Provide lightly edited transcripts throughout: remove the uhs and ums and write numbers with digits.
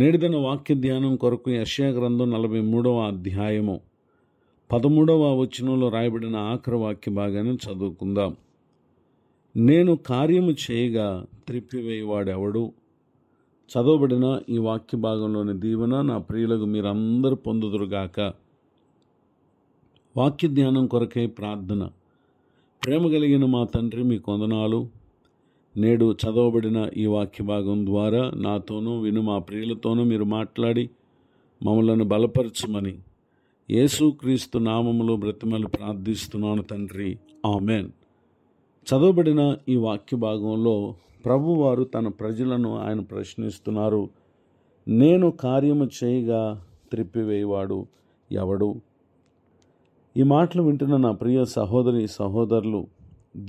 నేటిదిన వాక్య ధ్యానం కొరకు యెషయా గ్రంథం 43వ అధ్యాయము 13వ వచనంలో రాయబడిన ఆఖరి వాక్య భాగాన్ని చదువుకుందాం. నేను కార్యము చేయగా త్రిప్పివేయవాడెవడు? చదవబడిన ఈ వాక్య భాగంలోని దీవెన నా ప్రియులకు మీరందరూ పొందుదురుగాక. వాక్య ధ్యానం కొరకై ప్రార్థన. ప్రేమ కలిగిన మా తండ్రి, మీకు వందనాలు. నేడు చదవబడిన ఈ వాక్య భాగం ద్వారా నాతోనూ విను మా ప్రియులతోనూ మీరు మాట్లాడి మమ్మలను బలపరచమని యేసుక్రీస్తు నామములో బ్రతిమలు ప్రార్థిస్తున్నాను తండ్రి, ఆమెన్. చదవబడిన ఈ వాక్య భాగంలో ప్రభువారు తన ప్రజలను ఆయన ప్రశ్నిస్తున్నారు. నేను కార్యము చేయగా త్రిప్పివేయవాడు ఎవడు? ఈ మాటలు వింటున్న నా ప్రియ సహోదరి సహోదరులు,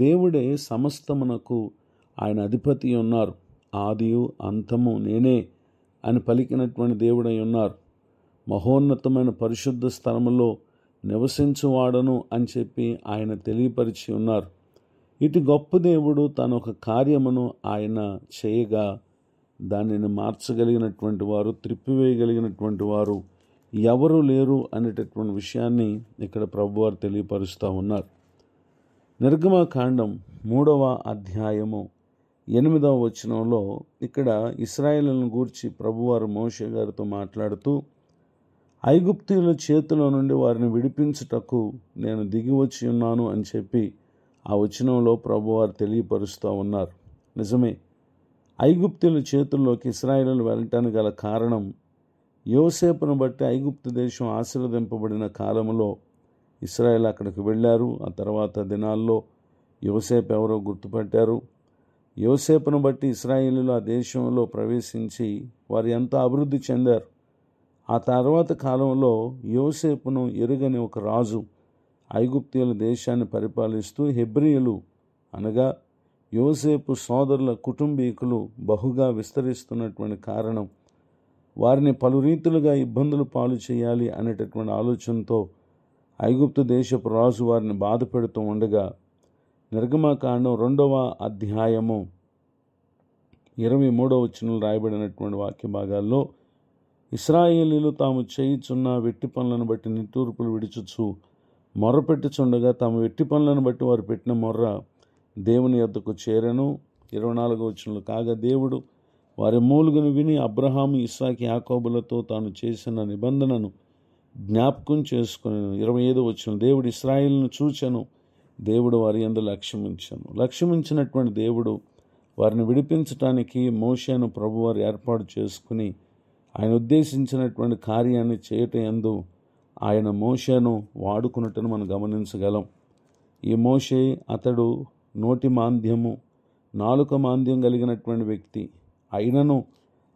దేవుడే సమస్తమునకు ఆయన అధిపతి ఉన్నారు. ఆదియు అంతము నేనే అని పలికినటువంటి దేవుడై ఉన్నారు. మహోన్నతమైన పరిశుద్ధ స్థలములో నివసించువాడను అని చెప్పి ఆయన తెలియపరిచి ఉన్నారు. ఇటు గొప్ప దేవుడు తన ఒక కార్యమును ఆయన చేయగా దానిని మార్చగలిగినటువంటి వారు, త్రిప్పివేయగలిగినటువంటి వారు ఎవరు లేరు అనేటటువంటి విషయాన్ని ఇక్కడ ప్రభువారు తెలియపరుస్తూ ఉన్నారు. నిర్గమకాండం 3వ అధ్యాయము 8వ వచనంలో ఇక్కడ ఇశ్రాయేలును గూర్చి ప్రభువారు మోషే గారితో మాట్లాడుతూ, ఐగుప్తీయుల చేతిలో నుండి వారిని విడిపించుటకు నేను దిగి వచ్చి ఉన్నాను అని చెప్పి ఆ వచనంలో ప్రభువారు తెలియపరుస్తూ ఉన్నారు. నిజమే, ఐగుప్తీయుల చేతుల్లోకి ఇశ్రాయేలు వెళ్ళటానికి గల కారణం యోసేపును బట్టి ఐగుప్తు దేశం ఆశీర్వదింపబడిన కాలంలో ఇశ్రాయేలు అక్కడికి వెళ్ళారు. ఆ తర్వాత దినాల్లో యోసేపు ఎవరో గుర్తుపట్టారు. యోసేపును బట్టి ఇశ్రాయేలీలు ఆ దేశంలో ప్రవేశించి వారు ఎంతో అభివృద్ధి చెందారు. ఆ తర్వాత కాలంలో యోసేపును ఎరుగని ఒక రాజు ఐగుప్తీయుల దేశాన్ని పరిపాలిస్తూ హెబ్రీయులు అనగా యోసేపు సోదరుల కుటుంబీకులు బహుగా విస్తరిస్తున్నటువంటి కారణం వారిని పలు రీతులుగా ఇబ్బందులు పాలు చేయాలి అనేటటువంటి ఆలోచనతో ఐగుప్తు దేశపు రాజు వారిని బాధ పెడుతూ ఉండగా నిర్గమకాండం 2వ అధ్యాయము 23వ వచనంలో రాయబడినటువంటి వాక్య భాగాల్లో ఇశ్రాయేలీలు తాము చేయుచున్న వెట్టి పనులను బట్టి నిట్టూర్పులు విడుచుచు మొర్రపెట్టుచుండగా తాము వెట్టి పనులను బట్టి వారు పెట్టిన మొర్ర దేవుని యొద్దకు చేరెను. 24వ వచనంలో కాగా దేవుడు వారి మూలుగును విని అబ్రహాము, ఇస్సాకు, యాకోబులతో తాను చేసిన నిబంధనను జ్ఞాపకం చేసుకుని 25వ వచనం దేవుడు ఇశ్రాయేలును చూచెను, దేవుడు వారి యందు లక్ష్యమించినటువంటి దేవుడు వారిని విడిపించటానికి మోషేను ప్రభువారు ఏర్పాటు చేసుకుని ఆయన ఉద్దేశించినటువంటి కార్యాన్ని చేయటం యందు ఆయన మోషేను వాడుకున్నట్టును మనం గమనించగలం. ఈ మోషే అతడు నోటి మాంద్యము, నాలుక మాంద్యం కలిగినటువంటి వ్యక్తి అయినను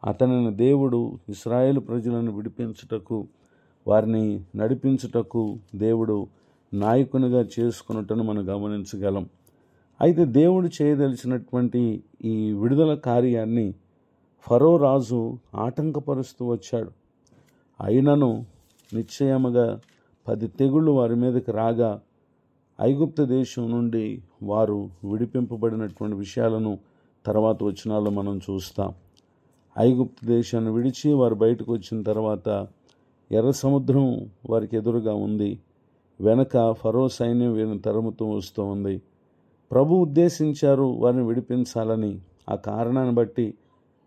అతనిని దేవుడు ఇశ్రాయేలు ప్రజలను విడిపించుటకు, వారిని నడిపించుటకు దేవుడు నాయకునిగా చేసుకున్నట్టును మనం గమనించగలం. అయితే దేవుడు చేయదలిచినటువంటి ఈ విడుదల కార్యాన్ని ఫరో రాజు ఆటంకపరుస్తూ వచ్చాడు. అయినను నిశ్చయముగా 10 తెగుళ్ళు వారి మీదకి రాగా ఐగుప్తు దేశం నుండి వారు విడిపింపబడినటువంటి విషయాలను తర్వాత వచనాల్లో మనం చూస్తాం. ఐగుప్తు దేశాన్ని విడిచి వారు బయటకు వచ్చిన తర్వాత ఎర్ర సముద్రం వారికి ఎదురుగా ఉంది. వెనక ఫరో సైన్యం వీరిని తరుముతూ వస్తూ ఉంది. ప్రభు ఉద్దేశించారు వారిని విడిపించాలని. ఆ కారణాన్ని బట్టి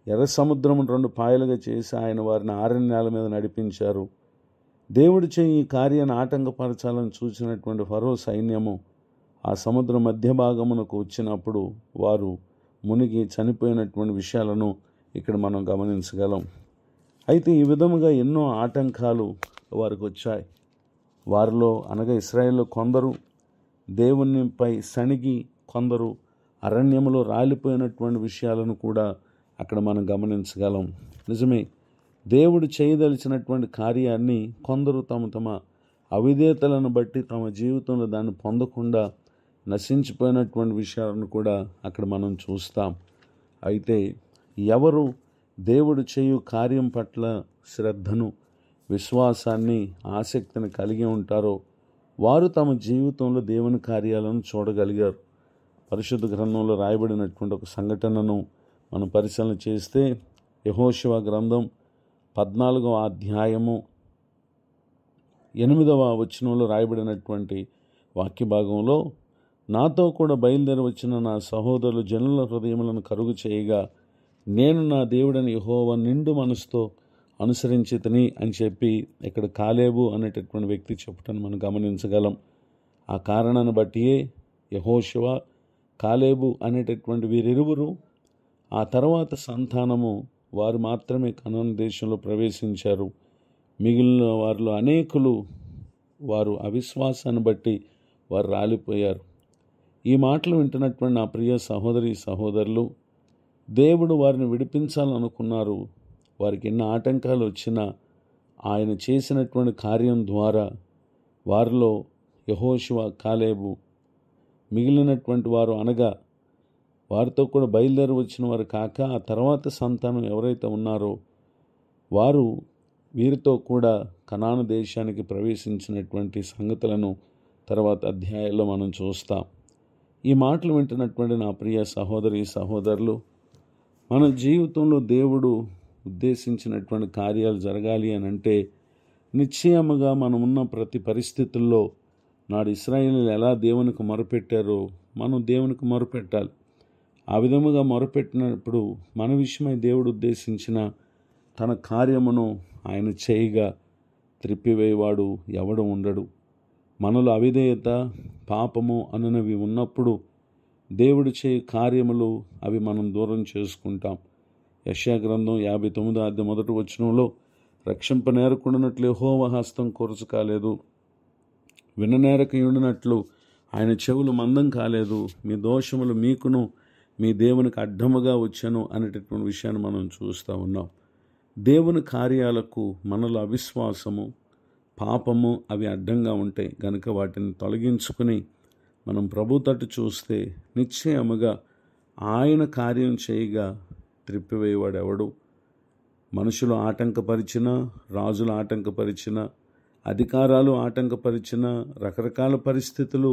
ఎర్ర సముద్రం 2 పాయలుగా చేసి ఆయన వారిని ఆరణ్యాల మీద నడిపించారు. దేవుడి చేయి ఈ కార్యాన్ని ఆటంకపరచాలని చూసినటువంటి ఫరో సైన్యము ఆ సముద్రం మధ్య భాగమునకు వచ్చినప్పుడు వారు మునిగి చనిపోయినటువంటి విషయాలను ఇక్కడ మనం గమనించగలం. అయితే ఈ విధముగా ఎన్నో ఆటంకాలు వారికి వచ్చాయి. వారిలో అనగా ఇశ్రాయేల్లో కొందరు దేవునిపై సణిగి, కొందరు అరణ్యములో రాలిపోయినటువంటి విషయాలను కూడా అక్కడ మనం గమనించగలం. నిజమే, దేవుడు చేయదలిచినటువంటి కార్యాన్ని కొందరు తమ అవిధేయతలను బట్టి తమ జీవితంలో దాన్ని పొందకుండా నశించిపోయినటువంటి విషయాలను కూడా అక్కడ మనం చూస్తాం. అయితే ఎవరు దేవుడు చేయు కార్యం పట్ల శ్రద్ధను, విశ్వాసాన్ని, ఆసక్తిని కలిగి ఉంటారో వారు తమ జీవితంలో దేవుని కార్యాలను చూడగలిగారు. పరిశుద్ధ గ్రంథంలో రాయబడినటువంటి ఒక సంఘటనను మనం పరిశీలన చేస్తే యెహోషువ గ్రంథం 14వ అధ్యాయము 8వ వచనంలో రాయబడినటువంటి వాక్య భాగంలో, నాతో కూడా బయలుదేరి వచ్చిన నా సహోదరులు జనుల హృదయములను కరుగు చేయగా నేను నా దేవుడని యెహోవా నిండు మనసుతో అనుసరించి తిని అని చెప్పి ఇక్కడ కాలేబు అనేటటువంటి వ్యక్తి చెప్పటం మనం గమనించగలం. ఆ కారణాన్ని బట్టియే యెహోషువ, కాలేబు అనేటటువంటి వీరిరువురు ఆ తర్వాత సంతానము వారు మాత్రమే కనాను దేశంలో ప్రవేశించారు. మిగిలిన వారిలో అనేకులు వారు అవిశ్వాసాన్ని బట్టి వారు రాలిపోయారు. ఈ మాటలు వింటున్నటువంటి నా ప్రియ సహోదరి సహోదరులు, దేవుడు వారిని విడిపించాలనుకున్నారు. వారికి ఎన్ని ఆటంకాలు వచ్చినా ఆయన చేసినటువంటి కార్యం ద్వారా వారిలో యెహోషువ, కాలేబు మిగిలినటువంటి వారు, అనగా వారితో కూడా బయలుదేరి వచ్చిన వారు కాక ఆ తర్వాత సంతానం ఎవరైతే ఉన్నారో వారు వీరితో కూడా కనాను దేశానికి ప్రవేశించినటువంటి సంగతులను తర్వాత అధ్యాయాల్లో మనం చూస్తాం. ఈ మాటలు వింటున్నటువంటి నా ప్రియ సహోదరి సహోదరులు, మన జీవితంలో దేవుడు ఉద్దేశించినటువంటి కార్యాలు జరగాలి అని అంటే నిశ్చయముగా మనం ఉన్న ప్రతి పరిస్థితుల్లో నాడు ఇశ్రాయేలీయులు ఎలా దేవునికి మొరపెట్టారో మనం దేవునికి మొరపెట్టాలి. ఆ విధముగా మొరపెట్టినప్పుడు మన విషయమై దేవుడు ఉద్దేశించిన తన కార్యమును ఆయన చేయగా త్రిప్పివేయవాడు ఎవడు ఉండడు. మనలో అవిధేయత, పాపము అనునవి ఉన్నప్పుడు దేవుడు చేయ కార్యములు అవి మనం దూరం చేసుకుంటాం. యెషయా గ్రంథం 59వ అధ్యాయం 1వ వచనంలో, రక్షింపనేరకుండానట్లు యెహోవా హస్తం కొరచు కాలేదు, విననేరకయుండినట్లు ఆయన చెవులు మందం కాలేదు, మీ దోషములు మీకును మీ దేవునికి అడ్డముగా వచ్చాను అనేటటువంటి విషయాన్ని మనం చూస్తూ ఉన్నాం. దేవుని కార్యాలకు మనలో అవిశ్వాసము, పాపము అవి అడ్డంగా ఉంటాయి గనుక వాటిని తొలగించుకుని మనం ప్రభు తట్టు చూస్తే నిశ్చయముగా ఆయన కార్యం చేయగా త్రిప్పివేయవాడు ఎవడు. మనుషులు ఆటంకపరిచిన, రాజులు ఆటంకపరిచిన, అధికారాలు ఆటంకపరిచిన, రకరకాల పరిస్థితులు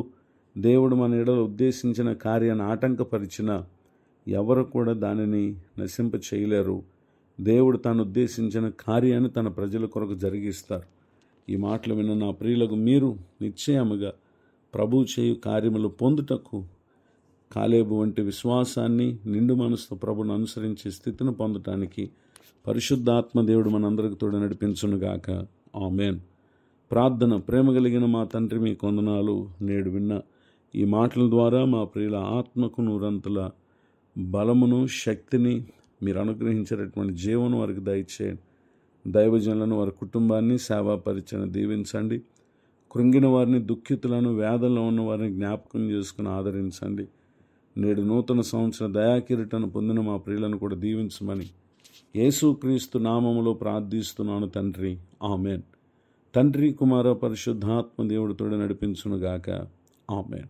దేవుడు మన ఎడల ఉద్దేశించిన కార్యాన్ని ఆటంకపరిచిన ఎవరు కూడా దానిని నశింప చేయలేరు. దేవుడు తాను ఉద్దేశించిన కార్యాన్ని తన ప్రజల కొరకు జరిగిస్తారు. ఈ మాటలు విన్న నా ప్రియులకు మీరు నిశ్చయముగా ప్రభు చేయు కార్యములు పొందుటకు కాలేబు వంటి విశ్వాసాన్ని, నిండు మనసుతో ప్రభుని అనుసరించే స్థితిని పొందటానికి పరిశుద్ధాత్మ దేవుడు మనందరికి తోడు నడిపించునుగాక. ఆమేన్. ప్రార్థన. ప్రేమ కలిగిన మా తండ్రి, మీ కొందనాలు. నేడు విన్న ఈ మాటల ద్వారా మా ప్రియుల ఆత్మకు నూరంతుల బలమును, శక్తిని మీరు అనుగ్రహించేటటువంటి జీవనం వారికి దయచేయండి. దైవజనులను, వారి కుటుంబాన్ని, సేవా పరిచయను దీవించండి. కృంగిన వారిని, దుఃఖితులను, వేదనలో ఉన్న వారిని జ్ఞాపకం చేసుకుని ఆదరించండి. నేడు నూతన సంవత్సర దయాకిరీటను పొందిన మా ప్రియులను కూడా దీవించమని యేసుక్రీస్తు నామములో ప్రార్థిస్తున్నాను తండ్రి. ఆమేన్. తండ్రి, కుమార, పరిశుద్ధాత్మ దేవుడితోడు నడిపించునుగాక. ఆమేన్.